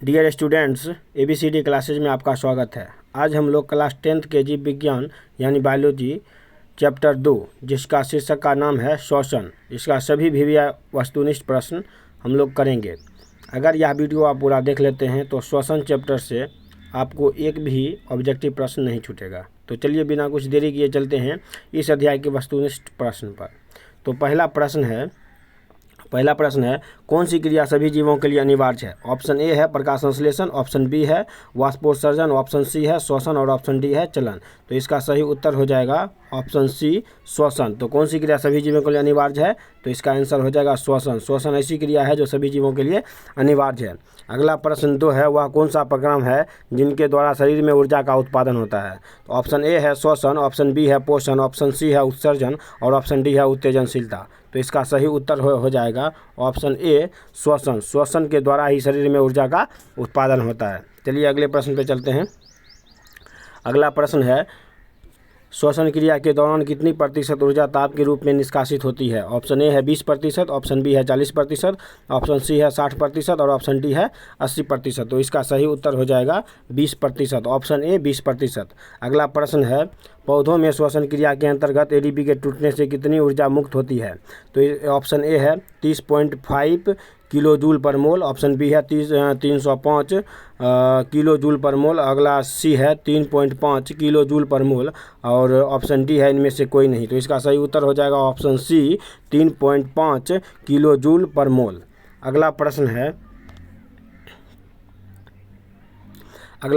Dear students, ABCD classes में आपका स्वागत है। आज हम लोग क्लास 10th के जीव विज्ञान यानी बायोलॉजी चैप्टर 2 जिसका शीर्षक का नाम है श्वसन, इसका सभी भी वस्तुनिष्ठ प्रश्न हम लोग करेंगे। अगर यह वीडियो आप पूरा देख लेते हैं तो श्वसन चैप्टर से आपको एक भी ऑब्जेक्टिव प्रश्न नहीं छूटेगा। तो चलिए बिना कुछ देरी किए चलते हैं इस अध्याय के वस्तुनिष्ठ प्रश्न पर। तो पहला प्रश्न है कौन सी क्रिया सभी जीवों के लिए अनिवार्य है। ऑप्शन ए है प्रकाश संश्लेषण, ऑप्शन बी है वाष्पोत्सर्जन, ऑप्शन सी है श्वसन और ऑप्शन डी है चलन। तो इसका सही उत्तर हो जाएगा ऑप्शन सी श्वसन। तो कौन सी क्रिया सभी जीवों के लिए अनिवार्य है, तो इसका आंसर हो जाएगा श्वसन। श्वसन ऐसी क्रिया है जो सभी जीवों के लिए अनिवार्य है। अगला प्रश्न 2 है वह कौन सा प्रक्रम है जिनके द्वारा शरीर में ऊर्जा का उत्पादन होता है। तो ऑप्शन ए है श्वसन, ऑप्शन बी है पोषण, ऑप्शन सी है उत्सर्जन और ऑप्शन डी है उत्तेजनशीलता। तो इसका सही उत्तर हो जाएगा ऑप्शन ए श्वसन। श्वसन के द्वारा ही शरीर में ऊर्जा का उत्पादन होता है। चलिए अगले प्रश्न पे चलते हैं। अगला प्रश्न है श्वसन क्रिया के दौरान कितनी प्रतिशत ऊर्जा ताप के रूप में निष्कासित होती है। ऑप्शन ए है 20%, ऑप्शन बी है 40%, ऑप्शन सी है 60% और ऑप्शन डी है 80%। तो इसका सही उत्तर हो जाएगा 20%, ऑप्शन ए 20%। अगला प्रश्न है पौधों में श्वसन क्रिया के अंतर्गत ADP के टूटने से कितनी ऊर्जा मुक्त होती है। तो ऑप्शन ए है 30.5 किलो जूल पर मोल, ऑप्शन बी है 305 किलो जूल पर मोल, अगला सी है 3.5 किलो जूल पर मोल और ऑप्शन डी है इनमें से कोई नहीं। तो इसका सही उत्तर हो जाएगा ऑप्शन सी 3.5 किलो जूल पर मोल। अगला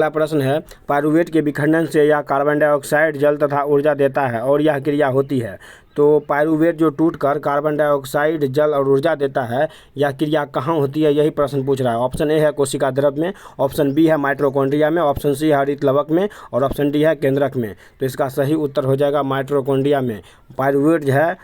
प्रश्न है पायरुवेट के विखंडन से यह कार्बन डाइऑक्साइड जल तथा ऊर्जा देता है और यह क्रिया होती है। तो पायरुवेट जो टूटकर कार्बन डाइऑक्साइड जल और ऊर्जा देता है, यह क्रिया कहाँ होती है, यही प्रश्न पूछ रहा है। ऑप्शन ए है कोशिका द्रव में, ऑप्शन बी है माइटोकॉन्ड्रिया में, ऑप्शन सी है हरित लवक में और ऑप्शन डी है केंद्रक में। तो इसका सही उत्तर हो जाएगा माइटोकॉन्ड्रिया में। पायरुवेट जो है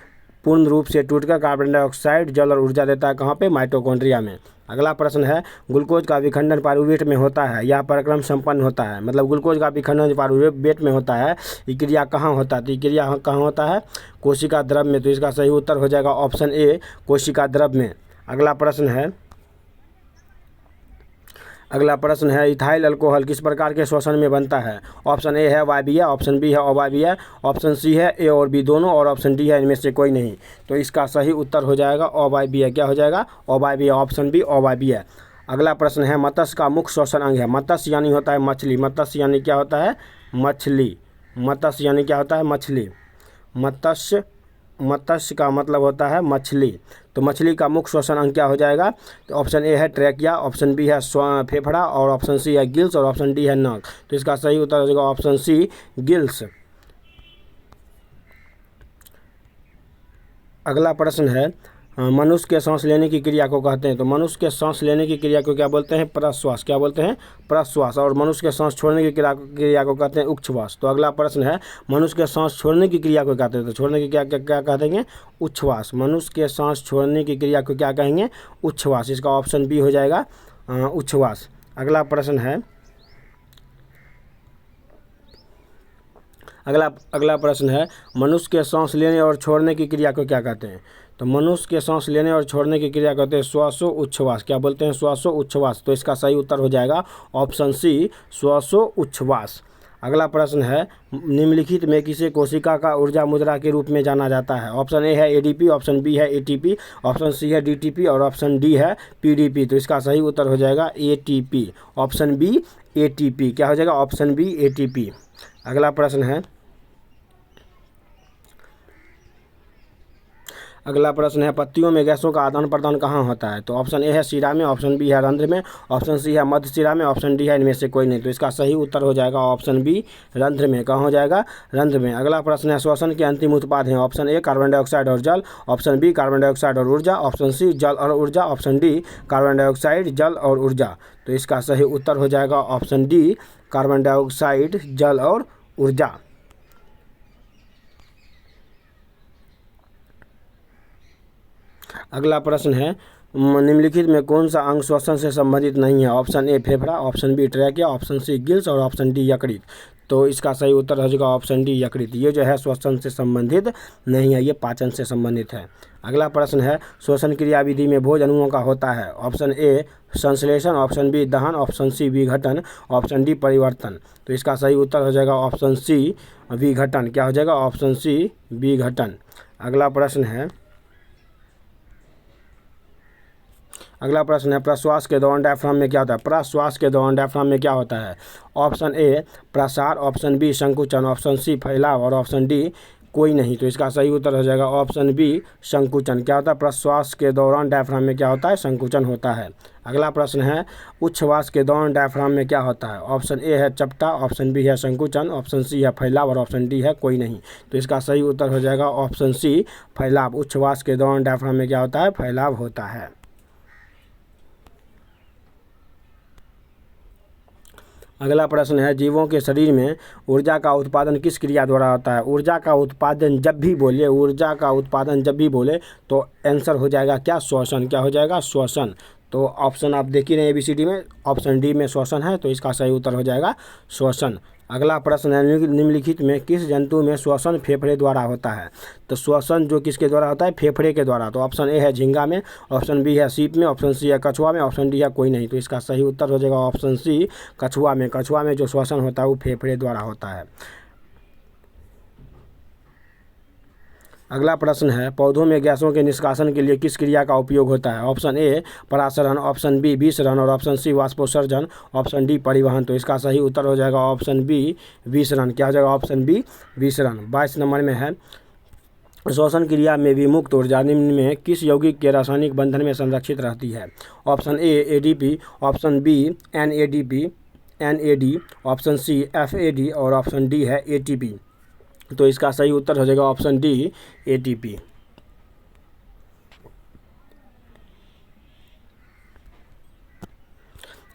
पूर्ण रूप से टूटकर कार्बन डाइऑक्साइड जल और ऊर्जा देता है कहाँ पे, माइटोकॉन्ड्रिया में। अगला प्रश्न है ग्लूकोज का विखंडन पायरुवेट में होता है, यह प्रक्रम संपन्न होता है। मतलब ग्लूकोज का विखंडन पायरुवेट में होता है, ये क्रिया कहाँ होता है, तो ये क्रिया कहाँ होता है, कोशिका द्रव में। तो इसका सही उत्तर हो जाएगा ऑप्शन ए कोशिका द्रव में। अगला प्रश्न है इथाइल अल्कोहल किस प्रकार के श्वसन में बनता है। ऑप्शन ए है वायवीय, ऑप्शन बी है अवायवीय, ऑप्शन सी है ए और बी दोनों और ऑप्शन डी है इनमें से कोई नहीं। तो इसका सही उत्तर हो जाएगा अवायवीय। क्या हो जाएगा, अवायवीय, ऑप्शन बी अवायवीय। अगला प्रश्न है मत्स्य का मुख्य श्वसन अंग है। मत्स्य यानी होता है मछली, मत्स्य यानी क्या होता है, मछली। मत्स्य यानी क्या होता है, मछली। मत्स्य का मतलब होता है मछली। तो मछली का मुख्य श्वसन अंग क्या हो जाएगा, तो ऑप्शन ए है ट्रैकिया, ऑप्शन बी है फेफड़ा और ऑप्शन सी है गिल्स और ऑप्शन डी है नाक। तो इसका सही उत्तर हो जाएगा ऑप्शन सी गिल्स। अगला प्रश्न है मनुष्य के सांस लेने की क्रिया को कहते हैं। तो मनुष्य के सांस लेने की क्रिया को क्या बोलते हैं, प्रश्वास। क्या बोलते हैं, प्रश्वास। और मनुष्य के सांस छोड़ने की क्रिया को कहते हैं उच्छ्वास। तो अगला प्रश्न है मनुष्य के सांस छोड़ने की क्रिया को कहते हैं। तो छोड़ने की क्या कह देंगे, उच्छ्वास। मनुष्य के सांस छोड़ने की क्रिया को क्या कहेंगे, उच्छ्वास। इसका ऑप्शन बी हो जाएगा उच्छ्वास। अगला प्रश्न है मनुष्य के सांस लेने और छोड़ने की क्रिया को क्या कहते हैं। तो मनुष्य के सांस लेने और छोड़ने की क्रिया कहते हैं श्वासो उच्छ्वास। क्या बोलते हैं, श्वासो उच्छ्वास। तो इसका सही उत्तर हो जाएगा ऑप्शन सी श्वासो उच्छ्वास। अगला प्रश्न है निम्नलिखित में किसे कोशिका का ऊर्जा मुद्रा के रूप में जाना जाता है। ऑप्शन ए है ADP, ऑप्शन बी है ATP, ऑप्शन सी है DTP और ऑप्शन डी है PDP। तो इसका सही उत्तर हो जाएगा ATP, ऑप्शन बी ATP। क्या हो जाएगा, ऑप्शन बी ATP। अगला प्रश्न है पत्तियों में गैसों का आदान प्रदान कहाँ होता है। तो ऑप्शन ए है शिरा में, ऑप्शन बी है रंध्र में, ऑप्शन सी है मध्य शिरा में, ऑप्शन डी है इनमें से कोई नहीं। तो इसका सही उत्तर हो जाएगा ऑप्शन बी रंध्र में। कहाँ हो जाएगा, रंध्र में। अगला प्रश्न है श्वसन के अंतिम उत्पाद हैं। ऑप्शन ए कार्बन डाइऑक्साइड और जल, ऑप्शन बी कार्बन डाइऑक्साइड और ऊर्जा, ऑप्शन सी जल और ऊर्जा, ऑप्शन डी कार्बन डाइऑक्साइड जल और ऊर्जा। तो इसका सही उत्तर हो जाएगा ऑप्शन डी कार्बन डाइऑक्साइड जल और ऊर्जा। अगला प्रश्न है निम्नलिखित में कौन सा अंग श्वसन से संबंधित नहीं है। ऑप्शन ए फेफड़ा, option B trachea, option C gills और ऑप्शन डी यकृत। तो इसका सही उत्तर हो जाएगा ऑप्शन डी यकृत। ये जो है श्वसन से संबंधित नहीं है, ये पाचन से संबंधित है। अगला प्रश्न है श्वसन क्रिया विधि में भोज अणुओं का होता है। ऑप्शन ए संश्लेषण, ऑप्शन बी दहन, ऑप्शन सी विघटन, ऑप्शन डी परिवर्तन। तो इसका सही उत्तर हो जाएगा ऑप्शन सी विघटन। क्या हो जाएगा? ऑप्शन सी विघटन। अगला प्रश्न है प्रश्वास के दौरान डायफ्राम में क्या होता है? प्रश्वास के दौरान डायफ्राम में क्या होता है? ऑप्शन ए प्रसार, ऑप्शन बी संकुचन, ऑप्शन सी फैलाव और ऑप्शन डी कोई नहीं। तो इसका सही उत्तर हो जाएगा ऑप्शन बी संकुचन। क्या होता है? प्रश्वास के दौरान डायफ्राम में क्या होता है? संकुचन होता है। अगला प्रश्न है उच्छ्वास के दौरान डायफ्राम में क्या होता है? ऑप्शन ए है चपटा, ऑप्शन बी है संकुचन, ऑप्शन सी है फैलाव और ऑप्शन डी है कोई नहीं। तो इसका सही उत्तर हो जाएगा ऑप्शन सी फैलाव। उच्छ्वास के दौरान डायफ्राम में क्या होता है? फैलाव होता है। अगला प्रश्न है जीवों के शरीर में ऊर्जा का उत्पादन किस क्रिया द्वारा होता है? ऊर्जा का उत्पादन जब भी बोले तो आंसर हो जाएगा क्या? श्वसन। क्या हो जाएगा? श्वसन। तो ऑप्शन आप देख ही रहे हैं ABCD में, ऑप्शन डी में श्वसन है, तो इसका सही उत्तर हो जाएगा श्वसन। अगला प्रश्न है निम्नलिखित में किस जंतु में श्वसन फेफड़े द्वारा होता है? तो श्वसन जो किसके द्वारा होता है? फेफड़े के द्वारा। तो ऑप्शन ए है झींगा में, ऑप्शन बी है सीप में, ऑप्शन सी है कछुआ में, ऑप्शन डी है कोई नहीं। तो इसका सही उत्तर हो जाएगा ऑप्शन सी कछुआ में। कछुआ में जो श्वसन होता है वो फेफड़े द्वारा होता है। अगला प्रश्न है पौधों में गैसों के निष्कासन के लिए किस क्रिया का उपयोग होता है? ऑप्शन ए परासरण, ऑप्शन बी विसरण और ऑप्शन सी वाष्पोत्सर्जन, ऑप्शन डी परिवहन। तो इसका सही उत्तर हो जाएगा ऑप्शन बी विसरण। क्या हो जाएगा? ऑप्शन बी विसरण। 22 नंबर में है श्वसन क्रिया में विमुक्त ऊर्जा निम्न में किस यौगिक के रासायनिक बंधन में संरक्षित रहती है? Option A ADP, option B NAD, option C FAD और ऑप्शन डी है ATP। तो इसका सही उत्तर हो जाएगा ऑप्शन डी ATP।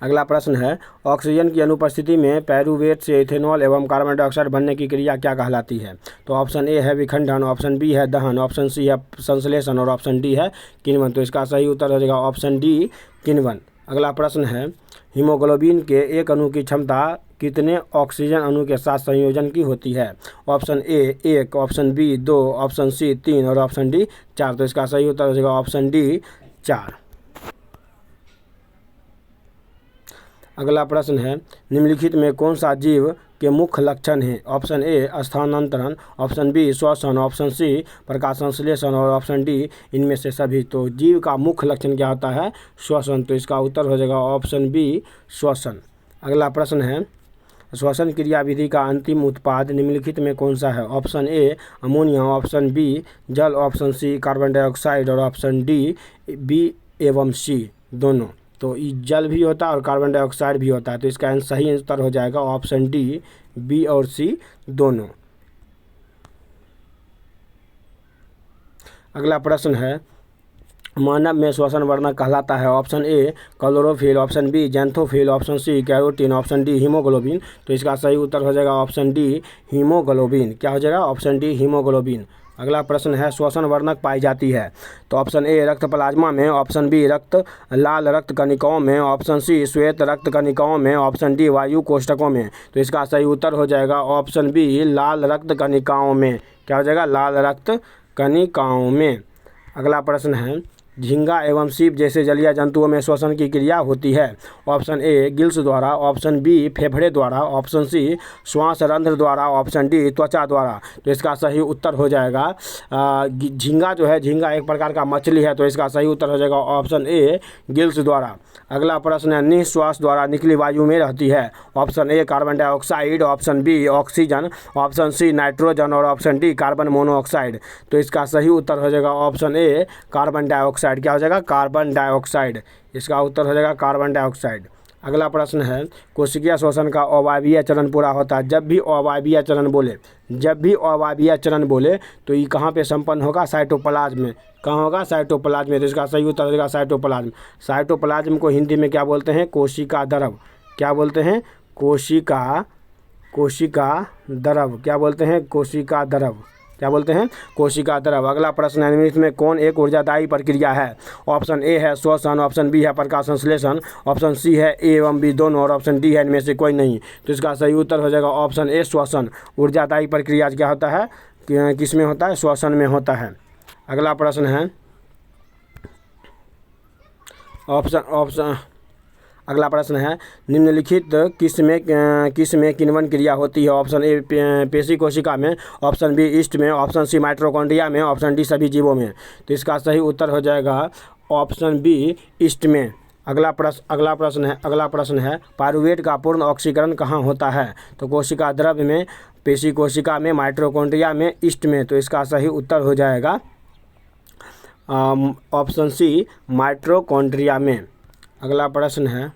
अगला प्रश्न है ऑक्सीजन की अनुपस्थिति में पायरूवेट से इथेनॉल एवं कार्बन डाइऑक्साइड बनने की क्रिया क्या कहलाती है? तो ऑप्शन ए है विखंडन, ऑप्शन बी है दहन, ऑप्शन सी है संश्लेषण और ऑप्शन डी है किण्वन। तो इसका सही उत्तर हो जाएगा ऑप्शन डी किण्वन। अगला प्रश्न है हीमोग्लोबिन के एक अणु की क्षमता कितने ऑक्सीजन अणु के साथ संयोजन की होती है? Option A 1, option B 2, option C 3 और ऑप्शन डी 4। तो इसका सही उत्तर हो जाएगा ऑप्शन डी 4। अगला प्रश्न है निम्नलिखित में कौन सा जीव के मुख्य लक्षण हैं? ऑप्शन ए स्थानांतरण, ऑप्शन बी श्वसन, ऑप्शन सी प्रकाश संश्लेषण और ऑप्शन डी इनमें से सभी। तो जीव का मुख्य लक्षण क्या होता है? श्वसन। तो इसका उत्तर हो जाएगा ऑप्शन बी श्वसन। अगला प्रश्न है श्वसन क्रिया विधि का अंतिम उत्पाद निम्नलिखित में कौन सा है? Option A ammonia, option B जल, ऑप्शन सी कार्बन डाइऑक्साइड और ऑप्शन डी बी एवं सी दोनों। तो जल भी होता है और कार्बन डाइऑक्साइड भी होता है। तो इसका सही उत्तर हो जाएगा ऑप्शन डी बी और सी दोनों। अगला प्रश्न है मानव में श्वसन वर्णक कहलाता है? Option A chlorophyll, option B xanthophyll, option C carotene, option D haemoglobin. तो इसका सही उत्तर हो जाएगा ऑप्शन डी हीमोग्लोबिन। क्या हो जाएगा? Option D haemoglobin. अगला प्रश्न है श्वसन वर्णक पाई जाती है? तो ऑप्शन ए रक्त प्लाज्मा में, ऑप्शन बी लाल रक्त कणिकाओं में, ऑप्शन सी श्वेत रक्त कणिकाओं में, ऑप्शन डी वायु कोष्ठकों में। तो इसका सही उत्तर हो जाएगा ऑप्शन बी लाल रक्त कणिकाओं में। क्या हो जाएगा? लाल रक्त कणिकाओं में। अगला प्रश्न है झींगा एवं सीप जैसे जलीय जंतुओं में श्वसन की क्रिया होती है? ऑप्शन ए गिल्स द्वारा, ऑप्शन बी फेफड़े द्वारा, ऑप्शन सी श्वास रंध्र द्वारा, ऑप्शन डी त्वचा द्वारा। तो इसका सही उत्तर हो जाएगा झींगा जो है, झींगा एक प्रकार का मछली है। तो इसका सही उत्तर हो जाएगा ऑप्शन ए गिल्स द्वारा। अगला प्रश्न है निश्वास द्वारा निकली वायु में रहती है? Option A carbon dioxide, option B oxygen, option C nitrogen और ऑप्शन डी कार्बन मोनोऑक्साइड। तो इसका सही उत्तर हो जाएगा ऑप्शन ए कार्बन डाइऑक्साइड। क्या हो जाएगा? Carbon dioxide. इसका उत्तर हो जाएगा कार्बन डाइऑक्साइड। अगला प्रश्न है कोशिकीय श्वसन का अवायवीय चरण पूरा होता है? जब भी अवायवीय चरण बोले तो ये कहाँ पे संपन्न होगा? साइटोप्लाज्म में। कहाँ होगा? साइटोप्लाज्म में। तो इसका सही उत्तर हो जाएगा साइटोप्लाज्म। साइटोप्लाज्म को हिंदी में क्या बोलते हैं? कोशिका द्रव। क्या बोलते हैं? कोशिका द्रव। क्या बोलते हैं? कोशिका द्रव। क्या बोलते हैं, कोशिका द्रव। अगला प्रश्न है, निम्नलिखित में कौन एक ऊर्जादायी प्रक्रिया है? ऑप्शन ए है श्वसन, ऑप्शन बी है प्रकाश संश्लेषण, ऑप्शन सी है ए एवं बी दोनों, और ऑप्शन डी है इनमें से कोई नहीं। तो इसका सही उत्तर हो जाएगा ऑप्शन ए श्वसन। ऊर्जादायी प्रक्रिया क्या होता है, किस में होता है, श्वसन में होता है। अगला प्रश्न है अगला प्रश्न है, निम्नलिखित किस में किण्वन क्रिया होती है? ऑप्शन ए पेशी कोशिका में, ऑप्शन बी ईस्ट में, ऑप्शन सी माइटोकॉन्ड्रिया में, ऑप्शन डी सभी जीवों में। तो इसका सही उत्तर हो जाएगा ऑप्शन बी ईस्ट में। अगला प्रश्न है पाइरूवेट का पूर्ण ऑक्सीकरण कहाँ होता है? तो कोशिका द्रव में, पेशी कोशिका में, माइटोकॉन्ड्रिया में, ईस्ट में। तो इसका सही उत्तर हो जाएगा ऑप्शन सी माइटोकॉन्ड्रिया में। अगला प्रश्न है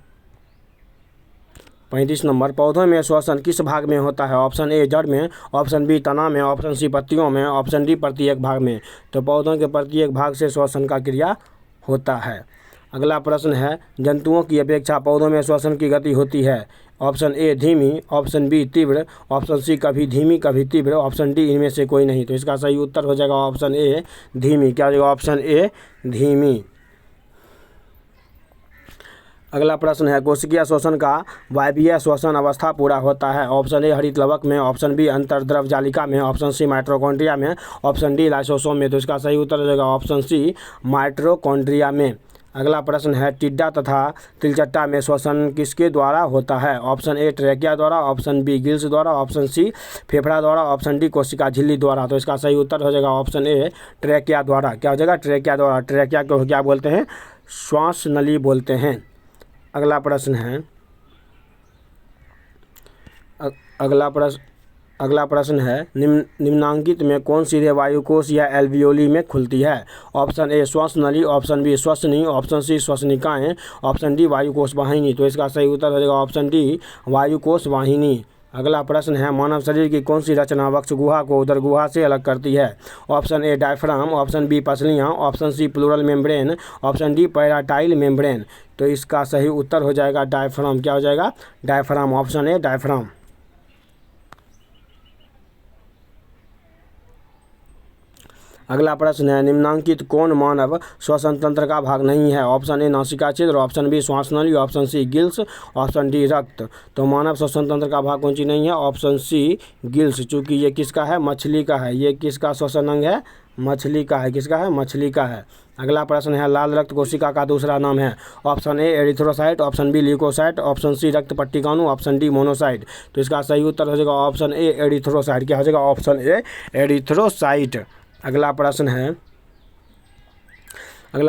35 नंबर, पौधों में श्वसन किस भाग में होता है? ऑप्शन ए जड़ में, ऑप्शन बी तना में, ऑप्शन सी पत्तियों में, ऑप्शन डी प्रत्येक भाग में। तो पौधों के प्रत्येक भाग से श्वसन का क्रिया होता है। अगला प्रश्न है, जंतुओं की अपेक्षा पौधों में श्वसन की गति होती है? ऑप्शन ए धीमी, ऑप्शन बी तीव्र, ऑप्शन सी कभी धीमी कभी तीव्र, ऑप्शन डी इनमें से कोई नहीं। तो इसका सही उत्तर हो जाएगा ऑप्शन ए धीमी। क्या हो जाएगा, ऑप्शन ए धीमी। अगला प्रश्न है, कोशिकीय श्वसन का वायवीय श्वसन अवस्था पूरा होता है? ऑप्शन ए हरितलवक में, ऑप्शन बी अंतर्द्रव जालिका में, ऑप्शन सी माइटोकॉन्ड्रिया में, ऑप्शन डी लाइसोसोम में। तो इसका सही उत्तर हो जाएगा ऑप्शन सी माइटोकॉन्ड्रिया में। अगला प्रश्न है, टिड्डा तथा तिलचट्टा में श्वसन किसके द्वारा होता है? ऑप्शन ए ट्रैकिया द्वारा, ऑप्शन बी गिल्स द्वारा, ऑप्शन सी फेफड़ा द्वारा, ऑप्शन डी कोशिका झिल्ली द्वारा। तो इसका सही उत्तर हो जाएगा ऑप्शन ए ट्रैकिया द्वारा। क्या हो जाएगा, ट्रैकिया द्वारा। ट्रैकिया को क्या बोलते हैं, श्वास नली बोलते हैं। अगला प्रश्न है निम्नांकित में कौन सीधे वायुकोश या एल्वियोली में खुलती है? ऑप्शन ए श्वास नली, ऑप्शन बी श्वसनी, ऑप्शन सी श्वसनिकाएँ, ऑप्शन डी वायुकोश वाहिनी। तो इसका सही उत्तर हो जाएगा ऑप्शन डी वायुकोश वाहिनी। अगला प्रश्न है, मानव शरीर की कौन सी रचना वक्ष गुहा को उदर गुहा से अलग करती है? Option A diaphragm, option B पसलियाँ, option C pleural membrane, option D parietal membrane. तो इसका सही उत्तर हो जाएगा डायफ्राम। क्या हो जाएगा, डायफ्राम। Option A diaphragm. अगला प्रश्न है, निम्नांकित कौन मानव श्वसन तंत्र का भाग नहीं है? ऑप्शन ए नासिका छिद्र, ऑप्शन बी श्वास नली, option C gills, option D रक्त। तो मानव श्वसन तंत्र का भाग कौन सी नहीं है? Option C gills. चूँकि ये किसका है, मछली का है। ये किसका श्वसन अंग है, मछली का है। किसका है, मछली का है। अगला प्रश्न है, लाल रक्त कोशिका का दूसरा नाम है? Option A erythrocyte, option B leucocyte, option C रक्त पट्टिकाणु, ऑप्शन डी मोनोसाइट। तो इसका सही उत्तर हो जाएगा ऑप्शन ए एरिथ्रोसाइट। क्या हो जाएगा, ऑप्शन ए एरिथ्रोसाइट। अगला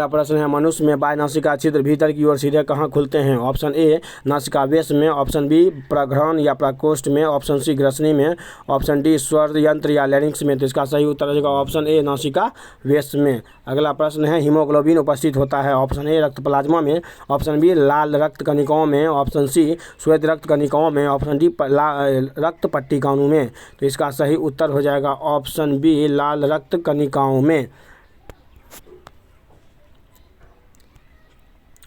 प्रश्न है, मनुष्य में बाह्य नासिका छिद्र भीतर की ओर सीधे कहाँ खुलते हैं? ऑप्शन ए नासिकावेश में, ऑप्शन बी प्रघ्राण या प्रकोष्ठ में, ऑप्शन सी ग्रसनी में, ऑप्शन डी स्वर यंत्र या लैरिंक्स में। तो इसका सही उत्तर हो जाएगा ऑप्शन ए नासिकावेश में। अगला प्रश्न है, हीमोग्लोबिन उपस्थित होता है? ऑप्शन ए रक्त प्लाज्मा में, ऑप्शन बी लाल रक्त कणिकाओं में, ऑप्शन सी श्वेत रक्त कणिकाओं में, ऑप्शन डी रक्त पट्टिकाणु में। तो इसका सही उत्तर हो जाएगा ऑप्शन बी लाल रक्त कणिकाओं में।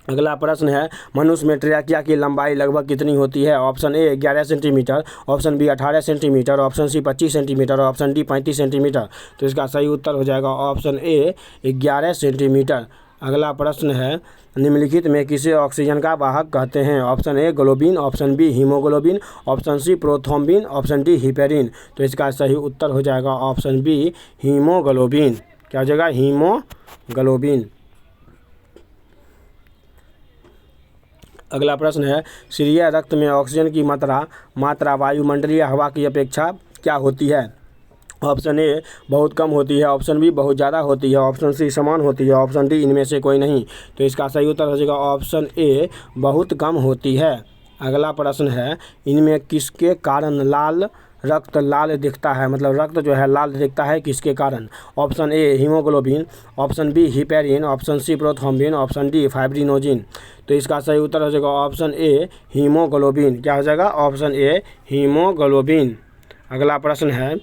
अगला प्रश्न है, मनुष्य में ट्रैकिया की लंबाई लगभग कितनी होती है? Option A 11 centimetre, option B 18 centimetre, option C 25 centimetre, option D 35 centimetre. तो इसका सही उत्तर हो जाएगा ऑप्शन ए 11 सेंटीमीटर। अगला प्रश्न है, निम्नलिखित में किसे ऑक्सीजन का वाहक कहते हैं? Option A globin, option B haemoglobin, option C prothrombin, option D heparin. तो इसका सही उत्तर हो जाएगा ऑप्शन बी हीमोग्लोबिन। क्या हो जाएगा, हीमोग्लोबिन। अगला प्रश्न है, क्षारीय रक्त में ऑक्सीजन की मात्रा वायुमंडलीय हवा की अपेक्षा क्या होती है? ऑप्शन ए बहुत कम होती है, ऑप्शन बी बहुत ज़्यादा होती है, ऑप्शन सी समान होती है, ऑप्शन डी इनमें से कोई नहीं। तो इसका सही उत्तर हो जाएगा ऑप्शन ए बहुत कम होती है। अगला प्रश्न है, इनमें किसके कारण रक्त लाल दिखता है? मतलब रक्त जो है लाल दिखता है किसके कारण? Option A haemoglobin, option B heparin, option C prothrombin, option D fibrinogen. तो इसका सही उत्तर हो जाएगा ऑप्शन ए हीमोग्लोबिन। क्या हो जाएगा, ऑप्शन ए हीमोग्लोबिन। अगला प्रश्न है,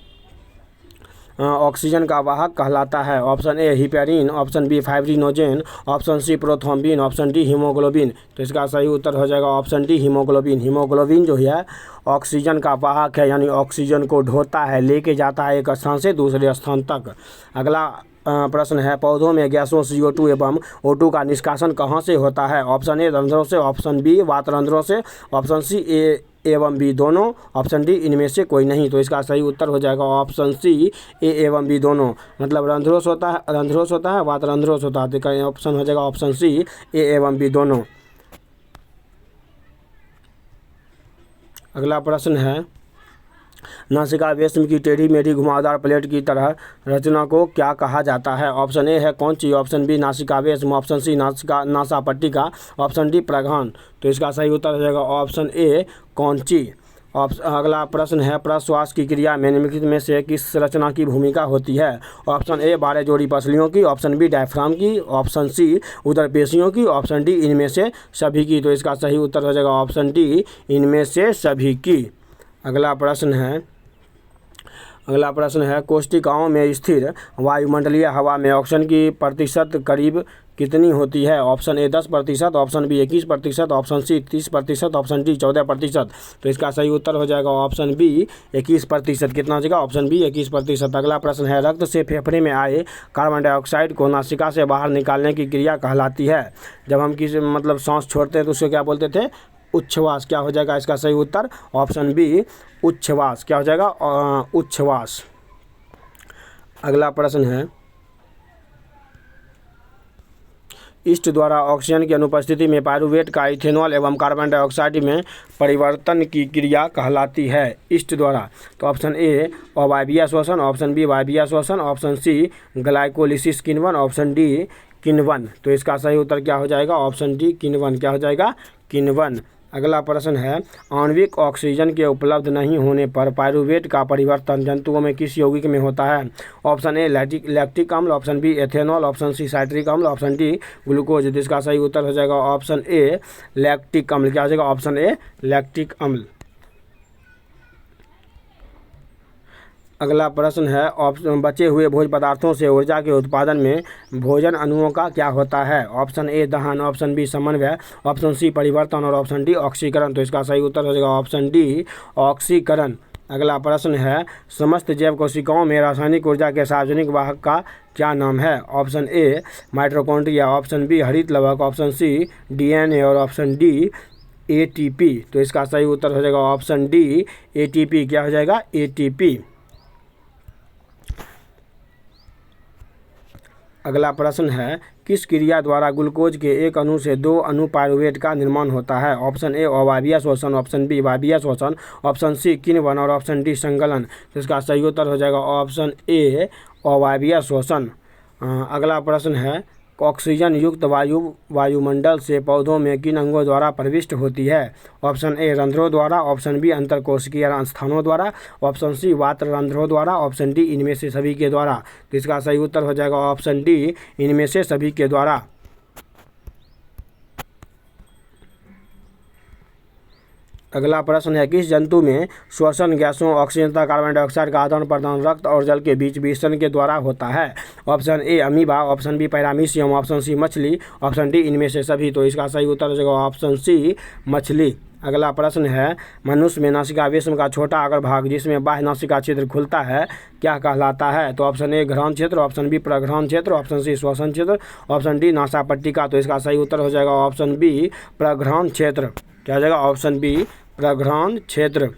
ऑक्सीजन का वाहक कहलाता है? Option A heparin, option B fibrinogen, option C prothrombin, option D haemoglobin. तो इसका सही उत्तर हो जाएगा ऑप्शन डी हीमोग्लोबिन। हीमोग्लोबिन जो है ऑक्सीजन का वाहक है, यानी ऑक्सीजन को ढोता है, लेके जाता है एक स्थान से दूसरे स्थान तक। अगला प्रश्न है, पौधों में गैसों CO2 एवं O2 का निष्कासन कहाँ से होता है? ऑप्शन ए रंध्रों से, ऑप्शन बी वातरंध्रों से, ऑप्शन सी ए एवं बी दोनों, ऑप्शन डी इनमें से कोई नहीं। तो इसका सही उत्तर हो जाएगा ऑप्शन सी ए एवं बी दोनों। मतलब रंध्रों से होता है, रंध्रों से होता है, वातरंध्रों से होता है। तो ऑप्शन हो जाएगा ऑप्शन सी ए एवं बी दोनों। अगला प्रश्न है, नासिका वेश्म की टेढ़ी मेढ़ी घुमावदार प्लेट की तरह रचना को क्या कहा जाता है? ऑप्शन ए है कौंची, ऑप्शन बी नासिका वेश्म, ऑप्शन सी नासा पट्टिका, ऑप्शन डी प्रघान। तो इसका सही उत्तर हो जाएगा ऑप्शन ए कौंची। अगला प्रश्न है, प्रश्वास की क्रिया में निम्नलिखित में से किस रचना की भूमिका होती है? ऑप्शन ए 12 जोड़ी पसलियों की, ऑप्शन बी डायफ्राम की, ऑप्शन सी उदर पेशियों की, ऑप्शन डी इनमें से सभी की। तो इसका सही उत्तर हो जाएगा ऑप्शन डी इनमें से सभी की। अगला प्रश्न है, कोष्टिकाओं में स्थिर वायुमंडलीय हवा में ऑक्सीजन की प्रतिशत करीब कितनी होती है? Option A 10%, option B 21%, option C 30%, option D 14%। तो इसका सही उत्तर हो जाएगा ऑप्शन बी 21%। कितना हो जाएगा? Option B 21%। अगला प्रश्न है, रक्त से फेफड़े में आए कार्बन डाइऑक्साइड को नासिका से बाहर निकालने की क्रिया कहलाती है? जब हम किसी सांस छोड़ते हैं तो उसको क्या बोलते थे? उच्छ्वास। क्या हो जाएगा इसका सही उत्तर? Option B उच्छ्वास। क्या हो जाएगा? उच्छ्वास। अगला प्रश्न है, ईस्ट द्वारा ऑक्सीजन की अनुपस्थिति में पायरुवेट का इथेनॉल एवं कार्बन डाइऑक्साइड में परिवर्तन की क्रिया कहलाती है? ईस्ट द्वारा। तो ऑप्शन ए अवायवीय श्वसन, ऑप्शन बी वायवीय श्वसन, ऑप्शन सी ग्लाइकोलिसिस किण्वन, ऑप्शन डी किण्वन। तो इसका सही उत्तर क्या हो जाएगा? ऑप्शन डी किण्वन। क्या हो जाएगा? किण्वन। अगला प्रश्न है, आणविक ऑक्सीजन के उपलब्ध नहीं होने पर पायरुवेट का परिवर्तन जंतुओं में किस यौगिक में होता है? ऑप्शन ए लैक्टिक अम्ल, option B ethanol, option C citric अम्ल, ऑप्शन डी ग्लूकोज। जिसका सही उत्तर हो जाएगा ऑप्शन ए लैक्टिक अम्ल। क्या हो जाएगा? ऑप्शन ए लैक्टिक अम्ल। अगला प्रश्न है, बचे हुए भोज्य पदार्थों से ऊर्जा के उत्पादन में भोजन अणुओं का क्या होता है? ऑप्शन ए दहन, ऑप्शन बी समन्वय, ऑप्शन सी परिवर्तन और ऑप्शन डी ऑक्सीकरण। तो इसका सही उत्तर हो जाएगा ऑप्शन डी ऑक्सीकरण। अगला प्रश्न है, समस्त जैव कोशिकाओं में रासायनिक ऊर्जा के सार्वजनिक वाहक का क्या नाम है? Option A mitochondria, option B हरित लवक, ऑप्शन सी DNA और ऑप्शन डी ATP। तो इसका सही उत्तर हो जाएगा ऑप्शन डी ATP। क्या हो जाएगा? ATP। अगला प्रश्न है, किस क्रिया द्वारा ग्लूकोज के एक अणु से 2 अणु पायरुवेट का निर्माण होता है? ऑप्शन ए अवायवीय श्वसन, ऑप्शन बी वायवीय श्वसन, ऑप्शन सी किण्वन और ऑप्शन डी संगलन। तो इसका सही उत्तर हो जाएगा ऑप्शन ए अवायवीय श्वसन। अगला प्रश्न है, ऑक्सीजन युक्त वायुमंडल से पौधों में किन अंगों द्वारा प्रविष्ट होती है? ऑप्शन ए रंध्रों द्वारा, ऑप्शन बी अंतरकोशिकीय स्थानों द्वारा, ऑप्शन सी वातरंध्रों द्वारा, ऑप्शन डी इनमें से सभी के द्वारा। तो इसका सही उत्तर हो जाएगा ऑप्शन डी इनमें से सभी के द्वारा। अगला प्रश्न है, किस जंतु में श्वसन गैसों ऑक्सीजन तथा कार्बन डाइऑक्साइड का आदान प्रदान रक्त और जल के बीच विसरण के द्वारा होता है? Option A amoeba, option B paramecium, option C मछली, ऑप्शन डी इनमें से सभी। तो इसका सही उत्तर हो जाएगा ऑप्शन सी मछली। अगला प्रश्न है, मनुष्य में नासिका वेश्म का छोटा अग्र भाग जिसमें बाह्य नासिका छिद्र खुलता है क्या कहलाता है? तो ऑप्शन ए घ्राण क्षेत्र, ऑप्शन बी प्रघ्राण क्षेत्र, ऑप्शन सी श्वसन क्षेत्र, ऑप्शन डी नासा पट्टिका। तो इसका सही उत्तर हो जाएगा ऑप्शन बी प्रघ्राण क्षेत्र। क्या हो जाएगा? ऑप्शन बी प्रघ्राण क्षेत्र।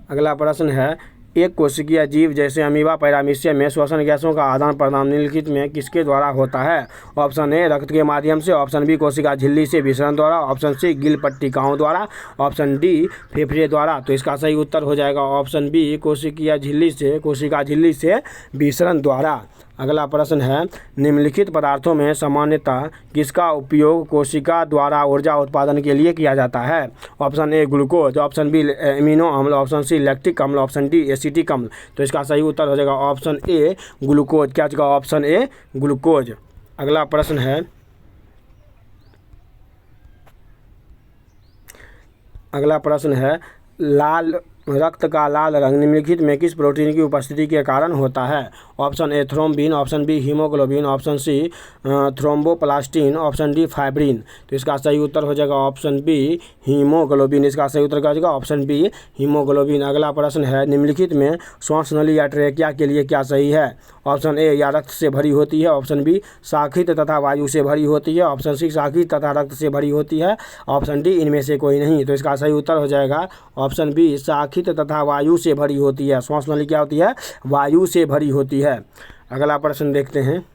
अगला प्रश्न है, एक कोशिकीय जीव जैसे अमीबा पैरामीशियम में श्वसन गैसों का आदान प्रदान निम्नलिखित में किसके द्वारा होता है? ऑप्शन ए रक्त के माध्यम से, ऑप्शन बी कोशिका झिल्ली से विसरण द्वारा, ऑप्शन सी गिल पट्टिकाओं द्वारा, ऑप्शन डी फेफड़े द्वारा। तो इसका सही उत्तर हो जाएगा ऑप्शन बी कोशिका झिल्ली से विसरण द्वारा। अगला प्रश्न है, निम्नलिखित पदार्थों में सामान्यतः किसका उपयोग कोशिका द्वारा ऊर्जा उत्पादन के लिए किया जाता है? Option A glucose, option B amino अम्ल, ऑप्शन सी लैक्टिक अम्ल, ऑप्शन डी एसिटिक अम्ल। तो इसका सही उत्तर हो जाएगा ऑप्शन ए ग्लूकोज। क्या होगा? Option A glucose. अगला प्रश्न है, रक्त का लाल रंग निम्नलिखित में किस प्रोटीन की उपस्थिति के कारण होता है? Option A thrombin, option B haemoglobin, option C thromboplastin, option D fibrin. तो इसका सही उत्तर हो जाएगा ऑप्शन बी हीमोग्लोबिन। इसका सही उत्तर क्या हो जाएगा? Option B haemoglobin. अगला प्रश्न है निम्नलिखित में श्वास नली या ट्रेकिया के लिए क्या सही है? ऑप्शन ए या रक्त से भरी होती है, ऑप्शन बी शाखित तथा वायु से भरी होती है, ऑप्शन सी शाखित तथा रक्त से भरी होती है, ऑप्शन डी इनमें से कोई नहीं। तो इसका सही उत्तर हो जाएगा ऑप्शन बी शाखित तथा वायु से भरी होती है। श्वास नली क्या होती है? वायु से भरी होती है। अगला प्रश्न देखते हैं।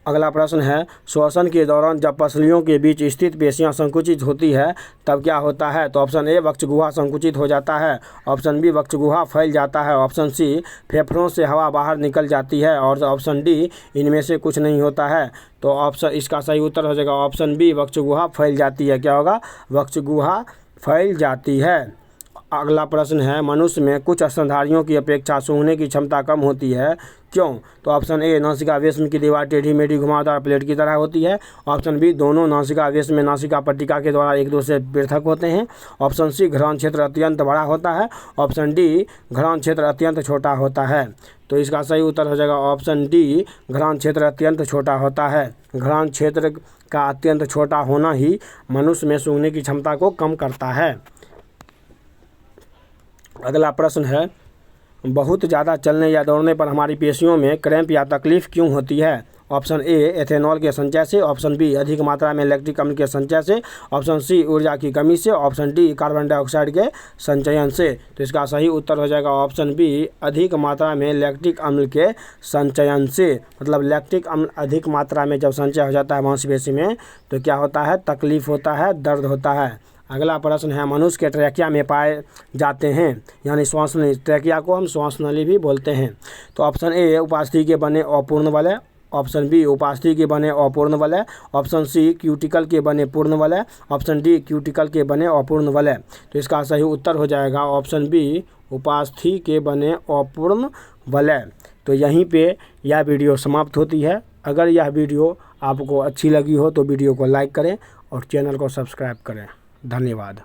अगला प्रश्न है श्वसन के दौरान जब पसलियों के बीच स्थित पेशियां संकुचित होती है तब क्या होता है? तो ऑप्शन ए वक्षगुहा संकुचित हो जाता है, ऑप्शन बी वक्षगुहा फैल जाता है, ऑप्शन सी फेफड़ों से हवा बाहर निकल जाती है और ऑप्शन डी इनमें से कुछ नहीं होता है। तो ऑप्शन इसका सही उत्तर हो जाएगा ऑप्शन बी वक्षगुहा फैल जाती है। क्या होगा? वक्षगुहा फैल जाती है। अगला प्रश्न है मनुष्य में कुछ स्तनधारियों की अपेक्षा सूंघने की क्षमता कम होती है, क्यों? तो ऑप्शन ए नासिका वेश्म की दीवार टेढ़ी मेढ़ी घुमावदार प्लेट की तरह होती है, ऑप्शन बी दोनों नासिका वेश्म में नासिका पट्टिका के द्वारा एक दूसरे से पृथक होते हैं, ऑप्शन सी घ्राण क्षेत्र अत्यंत बड़ा होता है, ऑप्शन डी घ्राण क्षेत्र अत्यंत छोटा होता है। तो इसका सही उत्तर हो जाएगा ऑप्शन डी घ्राण क्षेत्र अत्यंत छोटा होता है। घ्राण क्षेत्र का अत्यंत छोटा होना ही मनुष्य में सूंघने की क्षमता को कम करता है। अगला प्रश्न है बहुत ज़्यादा चलने या दौड़ने पर हमारी पेशियों में क्रैम्प या तकलीफ क्यों होती है? ऑप्शन ए एथेनॉल के संचय से, ऑप्शन बी अधिक मात्रा में लैक्टिक अम्ल के संचय से, ऑप्शन सी ऊर्जा की कमी से, ऑप्शन डी कार्बन डाइऑक्साइड के संचयन से। तो इसका सही उत्तर हो जाएगा ऑप्शन बी अधिक मात्रा में लैक्टिक अम्ल के संचयन से। मतलब लैक्टिक अम्ल अधिक मात्रा में जब संचय हो जाता है मांसपेशी में तो क्या होता है? तकलीफ होता है, दर्द होता है। अगला प्रश्न है मनुष्य के ट्रैकिया में पाए जाते हैं यानी श्वास नली, ट्रैकिया को हम श्वास नली भी बोलते हैं। तो ऑप्शन ए उपास्थि के बने अपूर्ण वलय, ऑप्शन बी उपास्थि के बने अपूर्ण वलय, ऑप्शन सी क्यूटिकल के बने पूर्ण वलय, ऑप्शन डी क्यूटिकल के बने अपूर्ण वलय। तो इसका सही उत्तर हो जाएगा ऑप्शन बी उपास्थि के बने अपूर्ण वलय। तो यहीं पे यह वीडियो समाप्त होती है। अगर यह वीडियो आपको अच्छी लगी हो तो वीडियो को लाइक करें और चैनल को सब्सक्राइब करें। धन्यवाद।